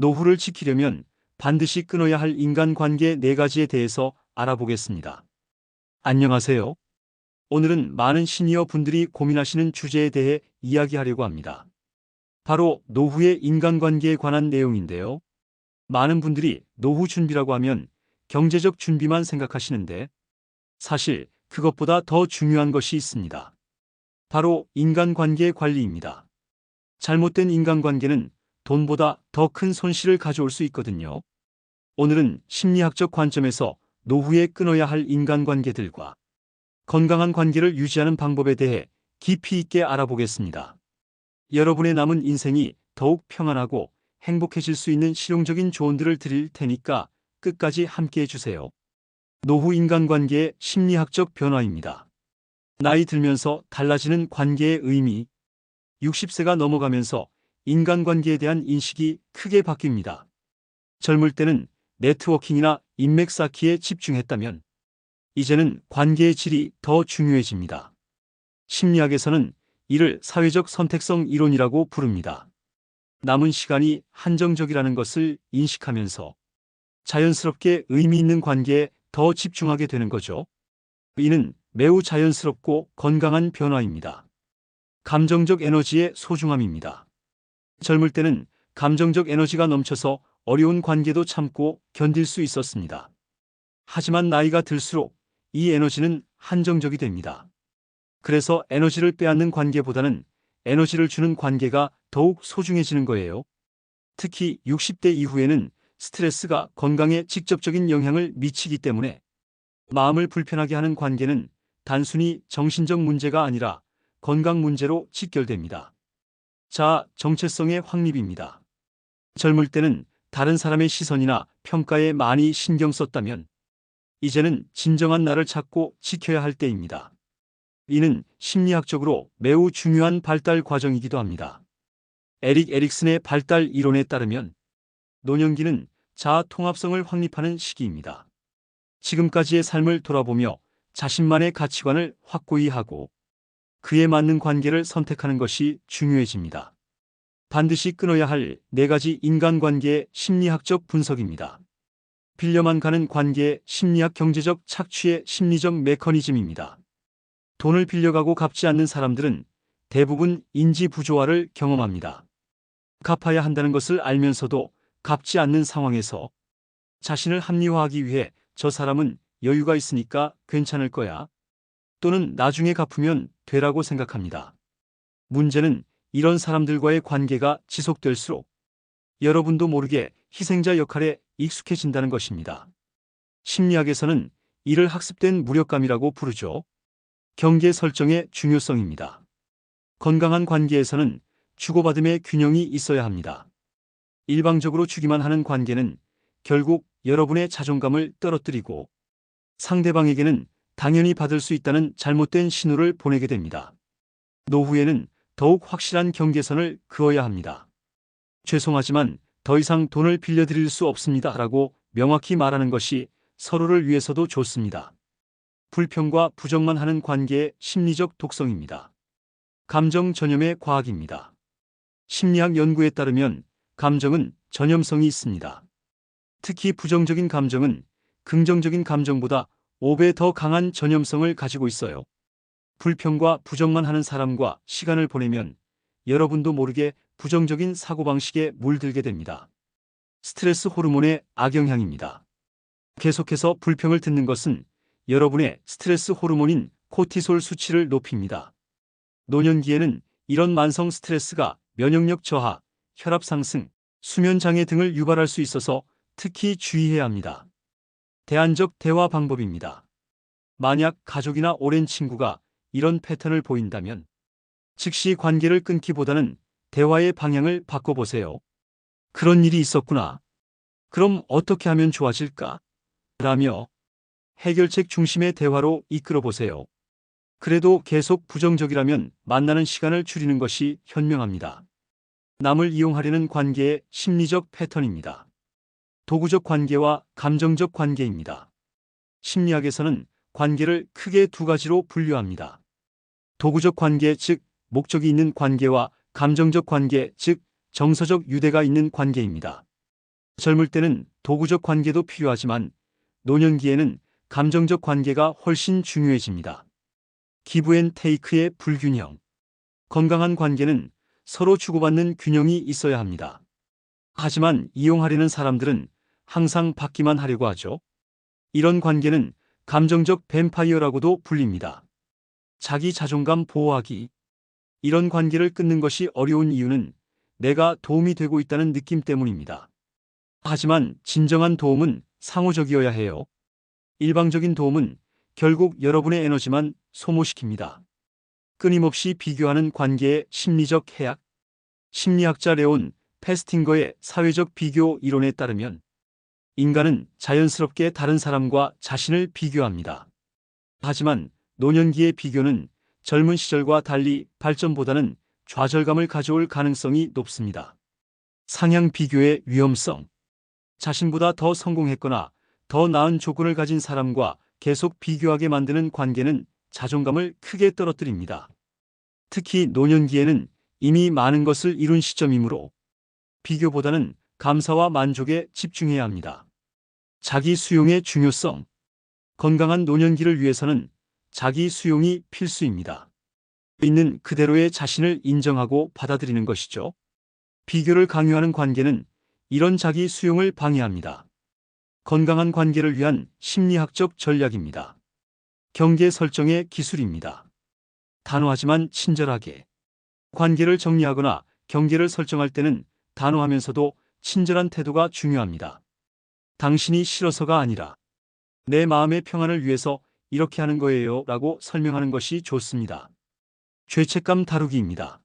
노후를 지키려면 반드시 끊어야 할 인간관계 4가지에 대해서 알아보겠습니다. 안녕하세요. 오늘은 많은 시니어 분들이 고민하시는 주제에 대해 이야기하려고 합니다. 바로 노후의 인간관계에 관한 내용인데요. 많은 분들이 노후 준비라고 하면 경제적 준비만 생각하시는데 사실 그것보다 더 중요한 것이 있습니다. 바로 인간관계 관리입니다. 잘못된 인간관계는 돈보다 더 큰 손실을 가져올 수 있거든요. 오늘은 심리학적 관점에서 노후에 끊어야 할 인간관계들과 건강한 관계를 유지하는 방법에 대해 깊이 있게 알아보겠습니다. 여러분의 남은 인생이 더욱 평안하고 행복해질 수 있는 실용적인 조언들을 드릴 테니까 끝까지 함께 해주세요. 노후 인간관계의 심리학적 변화입니다. 나이 들면서 달라지는 관계의 의미. 60세가 넘어가면서 인간관계에 대한 인식이 크게 바뀝니다. 젊을 때는 네트워킹이나 인맥 쌓기에 집중했다면 이제는 관계의 질이 더 중요해집니다. 심리학에서는 이를 사회적 선택성 이론이라고 부릅니다. 남은 시간이 한정적이라는 것을 인식하면서 자연스럽게 의미 있는 관계에 더 집중하게 되는 거죠. 이는 매우 자연스럽고 건강한 변화입니다. 감정적 에너지의 소중함입니다. 젊을 때는 감정적 에너지가 넘쳐서 어려운 관계도 참고 견딜 수 있었습니다. 하지만 나이가 들수록 이 에너지는 한정적이 됩니다. 그래서 에너지를 빼앗는 관계보다는 에너지를 주는 관계가 더욱 소중해지는 거예요. 특히 60대 이후에는 스트레스가 건강에 직접적인 영향을 미치기 때문에 마음을 불편하게 하는 관계는 단순히 정신적 문제가 아니라 건강 문제로 직결됩니다. 자, 정체성의 확립입니다. 젊을 때는 다른 사람의 시선이나 평가에 많이 신경 썼다면 이제는 진정한 나를 찾고 지켜야 할 때입니다. 이는 심리학적으로 매우 중요한 발달 과정이기도 합니다. 에릭 에릭슨의 발달 이론에 따르면 노년기는 자아 통합성을 확립하는 시기입니다. 지금까지의 삶을 돌아보며 자신만의 가치관을 확고히 하고 그에 맞는 관계를 선택하는 것이 중요해집니다. 반드시 끊어야 할 4가지 인간관계의 심리학적 분석입니다. 빌려만 가는 관계의 심리학 경제적 착취의 심리적 메커니즘입니다. 돈을 빌려가고 갚지 않는 사람들은 대부분 인지 부조화를 경험합니다. 갚아야 한다는 것을 알면서도 갚지 않는 상황에서 자신을 합리화하기 위해 저 사람은 여유가 있으니까 괜찮을 거야 또는 나중에 갚으면 되라고 생각합니다. 문제는 이런 사람들과의 관계가 지속될수록 여러분도 모르게 희생자 역할에 익숙해진다는 것입니다. 심리학에서는 이를 학습된 무력감이라고 부르죠. 경계 설정의 중요성입니다. 건강한 관계에서는 주고받음의 균형이 있어야 합니다. 일방적으로 주기만 하는 관계는 결국 여러분의 자존감을 떨어뜨리고 상대방에게는 당연히 받을 수 있다는 잘못된 신호를 보내게 됩니다. 노후에는 더욱 확실한 경계선을 그어야 합니다. 죄송하지만 더 이상 돈을 빌려드릴 수 없습니다 라고 명확히 말하는 것이 서로를 위해서도 좋습니다. 불평과 부정만 하는 관계의 심리적 독성입니다. 감정 전염의 과학입니다. 심리학 연구에 따르면 감정은 전염성이 있습니다. 특히 부정적인 감정은 긍정적인 감정보다 5배 더 강한 전염성을 가지고 있어요. 불평과 부정만 하는 사람과 시간을 보내면 여러분도 모르게 부정적인 사고방식에 물들게 됩니다. 스트레스 호르몬의 악영향입니다. 계속해서 불평을 듣는 것은 여러분의 스트레스 호르몬인 코티솔 수치를 높입니다. 노년기에는 이런 만성 스트레스가 면역력 저하, 혈압 상승, 수면 장애 등을 유발할 수 있어서 특히 주의해야 합니다. 대안적 대화 방법입니다. 만약 가족이나 오랜 친구가 이런 패턴을 보인다면 즉시 관계를 끊기보다는 대화의 방향을 바꿔보세요. 그런 일이 있었구나. 그럼 어떻게 하면 좋아질까? 라며 해결책 중심의 대화로 이끌어보세요. 그래도 계속 부정적이라면 만나는 시간을 줄이는 것이 현명합니다. 남을 이용하려는 관계의 심리적 패턴입니다. 도구적 관계와 감정적 관계입니다. 심리학에서는 관계를 크게 2가지로 분류합니다. 도구적 관계, 즉 목적이 있는 관계와 감정적 관계, 즉 정서적 유대가 있는 관계입니다. 젊을 때는 도구적 관계도 필요하지만 노년기에는 감정적 관계가 훨씬 중요해집니다. 기브 앤 테이크의 불균형. 건강한 관계는 서로 주고받는 균형이 있어야 합니다. 하지만 이용하려는 사람들은 항상 받기만 하려고 하죠. 이런 관계는 감정적 뱀파이어라고도 불립니다. 자기 자존감 보호하기. 이런 관계를 끊는 것이 어려운 이유는 내가 도움이 되고 있다는 느낌 때문입니다. 하지만 진정한 도움은 상호적이어야 해요. 일방적인 도움은 결국 여러분의 에너지만 소모시킵니다. 끊임없이 비교하는 관계의 심리적 해악. 심리학자 레온 페스팅거의 사회적 비교 이론에 따르면 인간은 자연스럽게 다른 사람과 자신을 비교합니다. 하지만 노년기의 비교는 젊은 시절과 달리 발전보다는 좌절감을 가져올 가능성이 높습니다. 상향 비교의 위험성. 자신보다 더 성공했거나 더 나은 조건을 가진 사람과 계속 비교하게 만드는 관계는 자존감을 크게 떨어뜨립니다. 특히 노년기에는 이미 많은 것을 이룬 시점이므로 비교보다는 감사와 만족에 집중해야 합니다. 자기 수용의 중요성. 건강한 노년기를 위해서는 자기 수용이 필수입니다. 있는 그대로의 자신을 인정하고 받아들이는 것이죠. 비교를 강요하는 관계는 이런 자기 수용을 방해합니다. 건강한 관계를 위한 심리학적 전략입니다. 경계 설정의 기술입니다. 단호하지만 친절하게. 관계를 정리하거나 경계를 설정할 때는 단호하면서도 친절한 태도가 중요합니다. 당신이 싫어서가 아니라 내 마음의 평안을 위해서 이렇게 하는 거예요 라고 설명하는 것이 좋습니다. 죄책감 다루기입니다.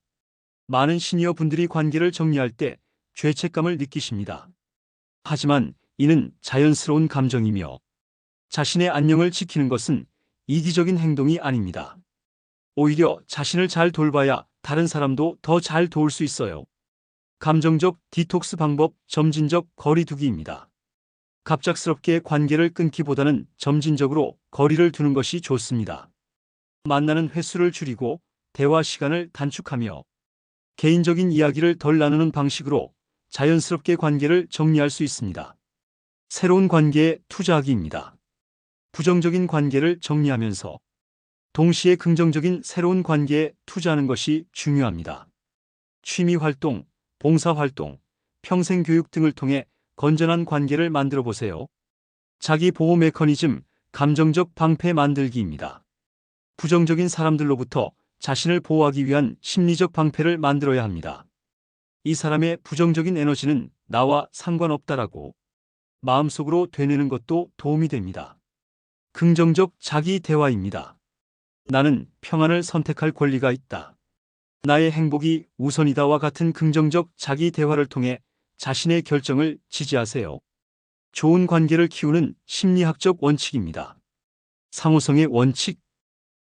많은 시니어 분들이 관계를 정리할 때 죄책감을 느끼십니다. 하지만 이는 자연스러운 감정이며 자신의 안녕을 지키는 것은 이기적인 행동이 아닙니다. 오히려 자신을 잘 돌봐야 다른 사람도 더 잘 도울 수 있어요. 감정적 디톡스 방법 점진적 거리두기입니다. 갑작스럽게 관계를 끊기보다는 점진적으로 거리를 두는 것이 좋습니다. 만나는 횟수를 줄이고 대화 시간을 단축하며 개인적인 이야기를 덜 나누는 방식으로 자연스럽게 관계를 정리할 수 있습니다. 새로운 관계에 투자하기입니다. 부정적인 관계를 정리하면서 동시에 긍정적인 새로운 관계에 투자하는 것이 중요합니다. 취미활동, 봉사활동, 평생교육 등을 통해 건전한 관계를 만들어 보세요. 자기 보호 메커니즘, 감정적 방패 만들기입니다. 부정적인 사람들로부터 자신을 보호하기 위한 심리적 방패를 만들어야 합니다. 이 사람의 부정적인 에너지는 나와 상관없다라고 마음속으로 되뇌는 것도 도움이 됩니다. 긍정적 자기 대화입니다. 나는 평안을 선택할 권리가 있다. 나의 행복이 우선이다와 같은 긍정적 자기 대화를 통해 자신의 결정을 지지하세요. 좋은 관계를 키우는 심리학적 원칙입니다. 상호성의 원칙.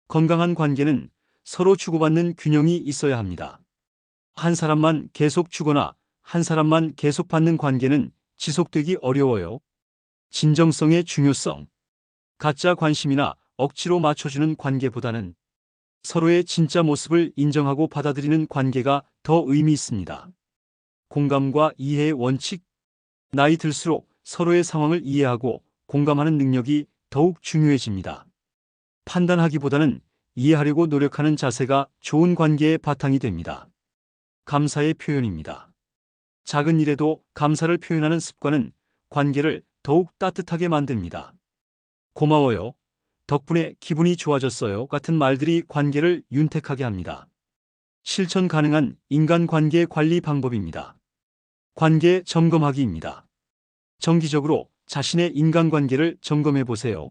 건강한 관계는 서로 주고받는 균형이 있어야 합니다. 한 사람만 계속 주거나 한 사람만 계속 받는 관계는 지속되기 어려워요. 진정성의 중요성. 가짜 관심이나 억지로 맞춰주는 관계보다는 서로의 진짜 모습을 인정하고 받아들이는 관계가 더 의미 있습니다. 공감과 이해의 원칙. 나이 들수록 서로의 상황을 이해하고 공감하는 능력이 더욱 중요해집니다. 판단하기보다는 이해하려고 노력하는 자세가 좋은 관계의 바탕이 됩니다. 감사의 표현입니다. 작은 일에도 감사를 표현하는 습관은 관계를 더욱 따뜻하게 만듭니다. 고마워요. 덕분에 기분이 좋아졌어요. 같은 말들이 관계를 윤택하게 합니다. 실천 가능한 인간관계 관리 방법입니다. 관계 점검하기입니다. 정기적으로 자신의 인간관계를 점검해 보세요.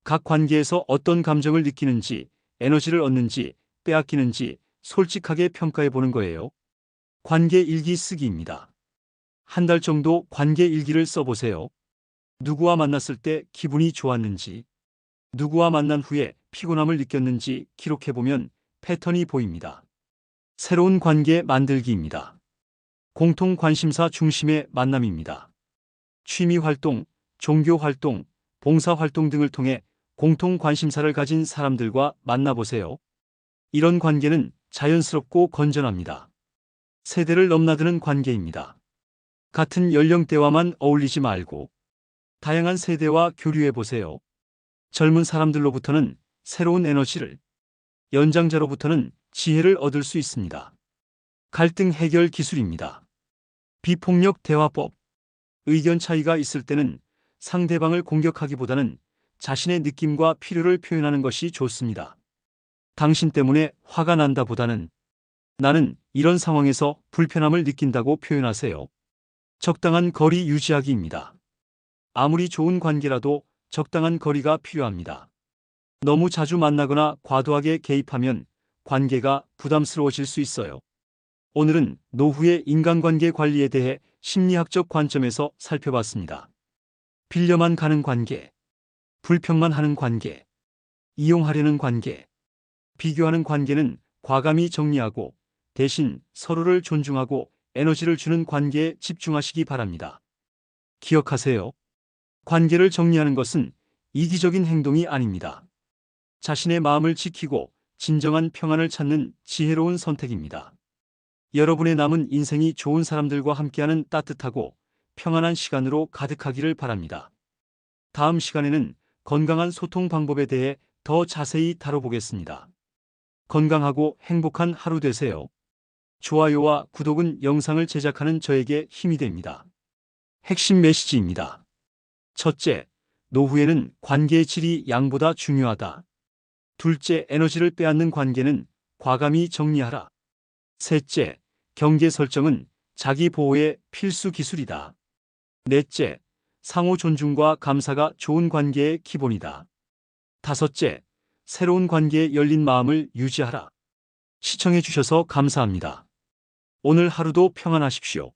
각 관계에서 어떤 감정을 느끼는지, 에너지를 얻는지, 빼앗기는지 솔직하게 평가해 보는 거예요. 관계 일기 쓰기입니다. 한 달 정도 관계 일기를 써보세요. 누구와 만났을 때 기분이 좋았는지, 누구와 만난 후에 피곤함을 느꼈는지 기록해보면 패턴이 보입니다. 새로운 관계 만들기입니다. 공통 관심사 중심의 만남입니다. 취미 활동, 종교 활동, 봉사 활동 등을 통해 공통 관심사를 가진 사람들과 만나보세요. 이런 관계는 자연스럽고 건전합니다. 세대를 넘나드는 관계입니다. 같은 연령대와만 어울리지 말고 다양한 세대와 교류해 보세요. 젊은 사람들로부터는 새로운 에너지를, 연장자로부터는 지혜를 얻을 수 있습니다. 갈등 해결 기술입니다. 비폭력 대화법. 의견 차이가 있을 때는 상대방을 공격하기보다는 자신의 느낌과 필요를 표현하는 것이 좋습니다. 당신 때문에 화가 난다 보다는 나는 이런 상황에서 불편함을 느낀다고 표현하세요. 적당한 거리 유지하기입니다. 아무리 좋은 관계라도 적당한 거리가 필요합니다. 너무 자주 만나거나 과도하게 개입하면 관계가 부담스러워질 수 있어요. 오늘은 노후의 인간관계 관리에 대해 심리학적 관점에서 살펴봤습니다. 빌려만 가는 관계, 불평만 하는 관계, 이용하려는 관계, 비교하는 관계는 과감히 정리하고 대신 서로를 존중하고 에너지를 주는 관계에 집중하시기 바랍니다. 기억하세요. 관계를 정리하는 것은 이기적인 행동이 아닙니다. 자신의 마음을 지키고 진정한 평안을 찾는 지혜로운 선택입니다. 여러분의 남은 인생이 좋은 사람들과 함께하는 따뜻하고 평안한 시간으로 가득하기를 바랍니다. 다음 시간에는 건강한 소통 방법에 대해 더 자세히 다뤄보겠습니다. 건강하고 행복한 하루 되세요. 좋아요와 구독은 영상을 제작하는 저에게 힘이 됩니다. 핵심 메시지입니다. 첫째, 노후에는 관계의 질이 양보다 중요하다. 둘째, 에너지를 빼앗는 관계는 과감히 정리하라. 셋째, 경계 설정은 자기 보호의 필수 기술이다. 넷째, 상호 존중과 감사가 좋은 관계의 기본이다. 다섯째, 새로운 관계에 열린 마음을 유지하라. 시청해 주셔서 감사합니다. 오늘 하루도 평안하십시오.